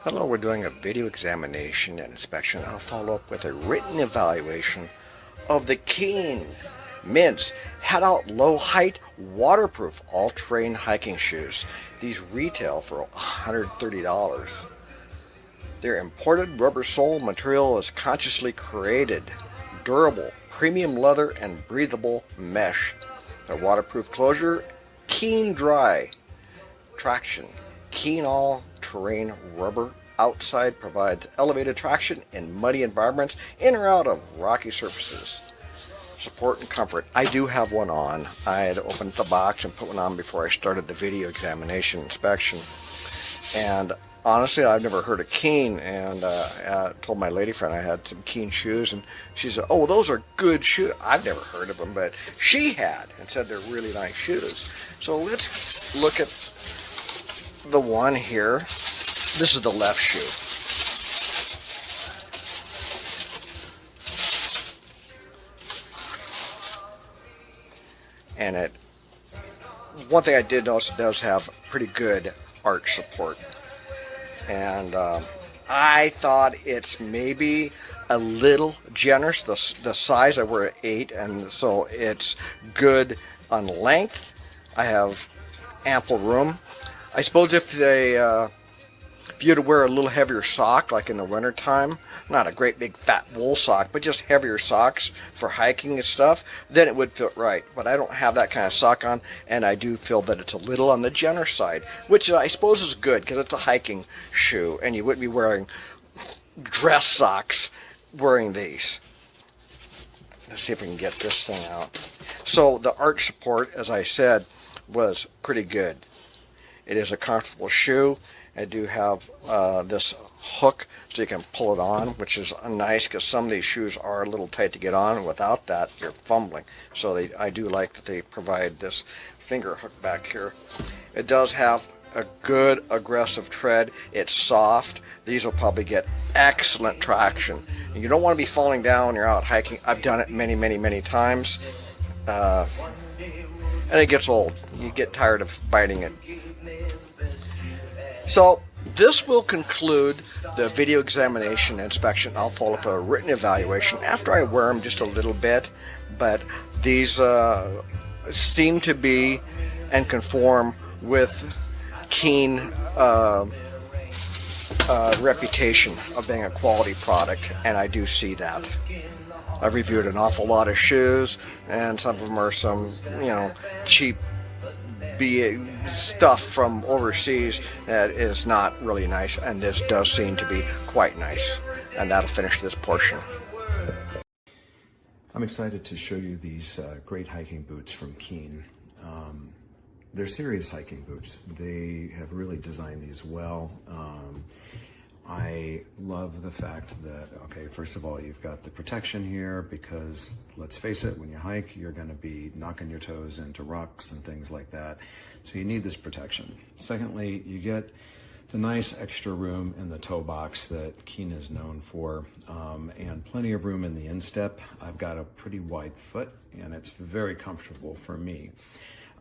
Hello, we're doing a video examination and inspection. I'll follow up with a written evaluation of the Keen Mints Headout Low Height Waterproof All-Terrain Hiking Shoes. These retail for $130. Their imported rubber sole material is consciously created, durable, premium leather, and breathable mesh. Their waterproof closure, Keen Dry traction. Keen all-terrain rubber outside provides elevated traction in muddy environments in or out of rocky surfaces. Support and comfort. I do have one on. I had opened the box and put one on before I started the video examination inspection. And honestly, I've never heard of Keen, and I told my lady friend I had some Keen shoes, and she said, "Oh, those are good shoes." I've never heard of them, but she had and said they're really nice shoes. So let's look at the one here. This is the left shoe. And one thing I did notice, it does have pretty good arch support. And I thought it's maybe a little generous. The size, I wear an 8, and so it's good on length. I have ample room. I suppose if you had to wear a little heavier sock, like in the winter time, not a great big fat wool sock, but just heavier socks for hiking and stuff, then it would fit right. But I don't have that kind of sock on, and I do feel that it's a little on the generous side, which I suppose is good because it's a hiking shoe, and you wouldn't be wearing dress socks wearing these. Let's see if we can get this thing out. So the arch support, as I said, was pretty good. It is a comfortable shoe. I do have this hook so you can pull it on, which is nice because some of these shoes are a little tight to get on, and without that you're fumbling. So I do like that they provide this finger hook back here. It does have a good aggressive tread. It's soft. These will probably get excellent traction. And you don't want to be falling down when you're out hiking. I've done it many times. And it gets old. You get tired of biting it. So this will conclude the video examination and inspection. I'll follow up a written evaluation after I wear them just a little bit, but these seem to be and conform with Keen reputation of being a quality product, and I do see that. I've reviewed an awful lot of shoes, and some of them are some, cheap stuff from overseas that is not really nice, and this does seem to be quite nice. And that'll finish this portion. I'm excited to show you these great hiking boots from Keen. They're serious hiking boots. They have really designed these well. I love the fact that, okay, first of all, you've got the protection here because, let's face it, when you hike, you're going to be knocking your toes into rocks and things like that. So you need this protection. Secondly, you get the nice extra room in the toe box that Keen is known for, and plenty of room in the instep. I've got a pretty wide foot, and it's very comfortable for me.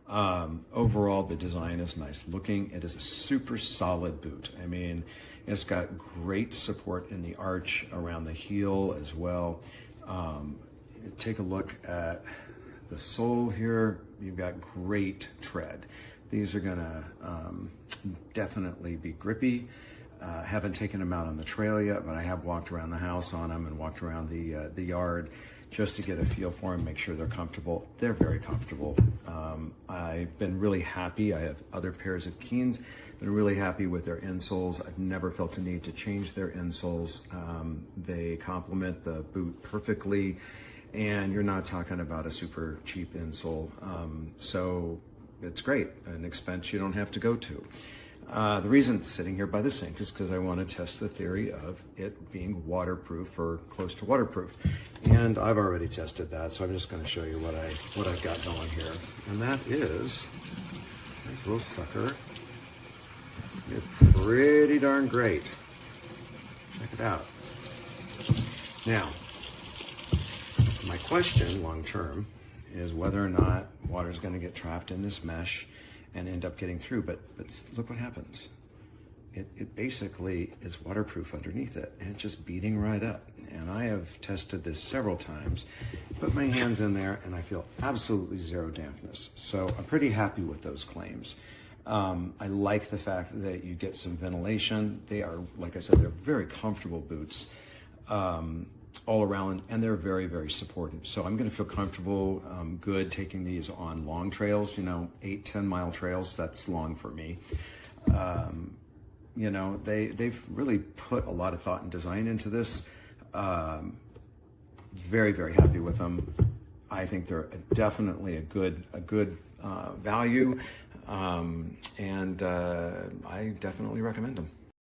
Overall, the design is nice looking. It is a super solid boot. I mean, it's got great support in the arch around the heel as well. Take a look at the sole here. You've got great tread. These are gonna definitely be grippy. Haven't taken them out on the trail yet, but I have walked around the house on them and walked around the yard just to get a feel for them, make sure they're comfortable. They're very comfortable. I've been really happy. I have other pairs of Keens, been really happy with their insoles. I've never felt a need to change their insoles. They complement the boot perfectly, and you're not talking about a super cheap insole. So it's great, an expense you don't have to go to. The reason it's sitting here by the sink is because I want to test the theory of it being waterproof or close to waterproof. And I've already tested that, so I'm just going to show you what I've got going here. And that is this little sucker. It's pretty darn great. Check it out. Now, my question long term is whether or not water is going to get trapped in this mesh and end up getting through, but look what happens. it basically is waterproof underneath it, and it's just beating right up. And I have tested this several times, put my hands in there, and I feel absolutely zero dampness. So I'm pretty happy with those claims. I like the fact that you get some ventilation. They are, like I said, they're very comfortable boots all around, and they're very, very supportive. So I'm going to feel comfortable, good taking these on long trails, 8-10 mile trails. That's long for me. They've really put a lot of thought and design into this. Very, very happy with them. I think they're definitely a good value, and I definitely recommend them.